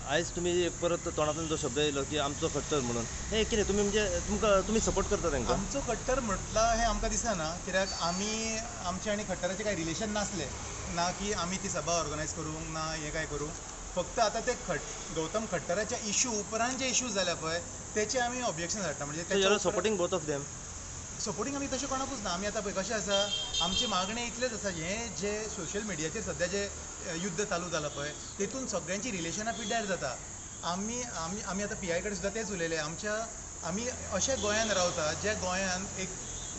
आयज तुम्ही परत तोंडातून जो शब्द येयलो की आमचो खट्टर म्हणून हे कितें तुमी म्हणजे तुमी सपोर्ट करता तांकां? आमचो खट्टर म्हटला हे आमकां दिसना, कित्याक आमी आमचे आनी खट्टराचे कांय रिलेशन नासले ना, की आमी ती सभा ऑर्गनायज करूंक ना हें काय करूंक. फक्त आतां ते गौतम खट्टराच्या इशू उपरांत जे इश्यूज जाल्या पळय तेचे आमी ऑब्जेक्शन धाडटा. म्हणजे so you are supporting both of them? Supporting आमी तशें कोणाकूच ना. आमी आतां पळय कशें आसा, आमचे मागणे इतलेच आसा, हें जे सोशल मिडियाचेर सद्या जे युद्ध चालू जालां पळय तेतून सगळ्यांची रिलेशनां पिड्ड्यार जाता. आमी आमी आमी आतां पी आय कडेन सुद्दां तेच उलयले. आमी अशें गोंयान रावता ज्या गोंयान एक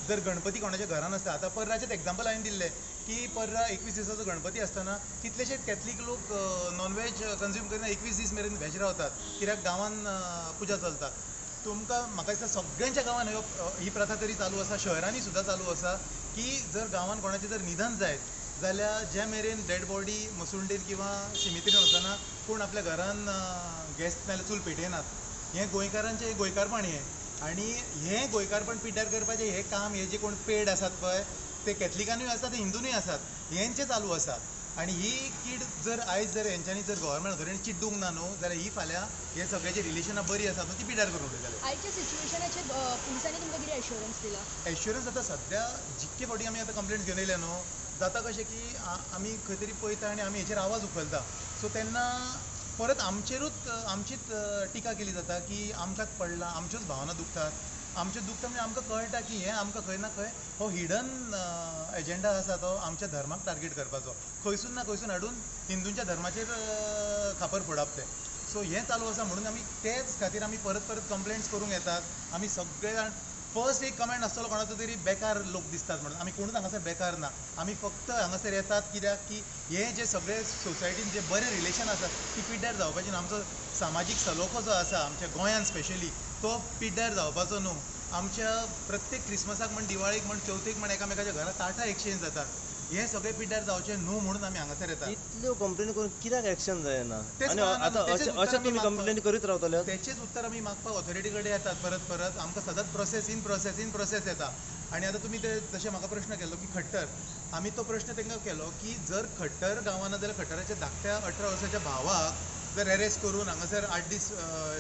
जर गणपती कोणाच्या घरान आसता, आतां पर्राचेंच एग्जांपल हांवें दिल्लें की पर्रा 21 दिसाचो गणपती आसतना कितलेशेच कॅथलीक लोक नॉनवेज कंज्यूम करिना 21 दीस मेरेन व्हेज रावतात, कित्याक गांवान पुजा चलता. तुमकां म्हाका दिसता सगळ्यांच्या गांवान ही प्रथा तरी चालू आसा, शहरांनी सुद्दां चालू आसा, की जर गांवान कोणाचें जर निधन जायत जाल्यार जे मेरेन डेड बॉडी मसुंडेर किंवा शिमितरीन वचना पूण आपल्या घरान गॅस नाल्यार चूल पेटयनात. हें गोंयकारांचें गोंयकारपण हें. आनी हें गोंयकारपण पिड्ड्यार करपाचें हें काम हे जे कोण पेड आसात पळय ते कॅथलिकांनूय आसात, ते हिंदूनूय आसात, हेंचें चालू आसा. आनी ही कीड जर आयज जर हेंच्यांनी जर गव्हर्मेंट घरांनी चिड्डूंक ना न्हू, जाल्यार ही फाल्यां हे सगळ्याची रिलेशनां बरी आसात न्हू ती पिड्ड्यार करून उडयतले. आयच्या सिच्युएशनाचेर पुलिसांनी तुमकां कितें एश्युरन्स दिला? एश्युरन्स आतां सद्या जितके फावटी आमी आतां कंप्लेंट्स घेवन येयले न्हू, जाता कशें की आमी खंय तरी पळयता आनी आमी हेचेर आवाज उखलता. सो तेन्ना परत आमचेरूच आमचीच टिका केली जाता की आमकांच पडला, आमच्योच भावना दुखतात. आमचें दुखता म्हणजे आमकां कळटा की हें आमकां खंय ना खंय हो हिडन एजेंडा आसा तो आमच्या धर्माक टार्गेट करपाचो, खंयसून ना खंयसून हाडून हिंदूंच्या धर्माचेर खापर फोडप ते. सो हें चालू आसा म्हणून आमी तेच खातीर आमी परत परत कंप्लेंट्स करूंक येतात. आमी सगळे जाण फर्स्ट एक कमेंट आसतलो कोणाचो तरी बेकार लोक दिसतात म्हणून. आमी कोणूच हांगासर बेकार ना. आमी फक्त हांगासर येतात कित्याक की हे जे सगळे सोसायटीन जे बरे रिलेशन आसात ती पिड्ड्यार जावपाची न्हू. आमचो सामाजीक सलोखो जो आसा आमच्या गोंयान स्पेशली तो पिड्ड्यार जावपाचो न्हू. आमच्या प्रत्येक क्रिसमसाक म्हण दिवाळीक म्हण चवथीक म्हण एकामेकाच्या घरा ताटां एक्सचेंज जातात. हे सगळे पिड्ड्यार जावचे न्हू म्हणून आमी हांगासर येतात. इतल्यो कंप्लेन करून कित्याक एक्शन जायना? तेच आनी कळना. आतां तेचेच उत्तर अशें आमी तुमी मागता. कंप्लेन करीत रावतले? तेचेच उत्तर आमी मागपाक ऑथॉरिटी कडेन येतात परत परत. आमकां सदांच प्रोसेस इन प्रोसेस येता. आनी आतां तुमी ते जशें म्हाका प्रश्न केलो की खट्टर, आमी तो प्रश्न तांकां केलो की जर खट्टर गांवान ना जाल्यार खट्टराच्या धाकट्या 18 वर्साच्या भावाक जर अरेस्ट करून हांगासर 8 दीस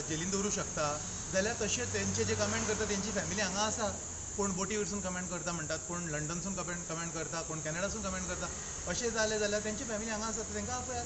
जेलीन दवरूं शकता, जाल्यार तशें तेंचे जे कमेंट करता तेंची फॅमिली हांगा आसा. कोण बोटी वयरसून कमेंट करता म्हणटात, कोण लंडनसून कमेंट करता, कोण कॅनडासून कमेंट करता. अशें जालें जाल्यार तेंची फॅमिली हांगा आसा, तेंकां आपयात.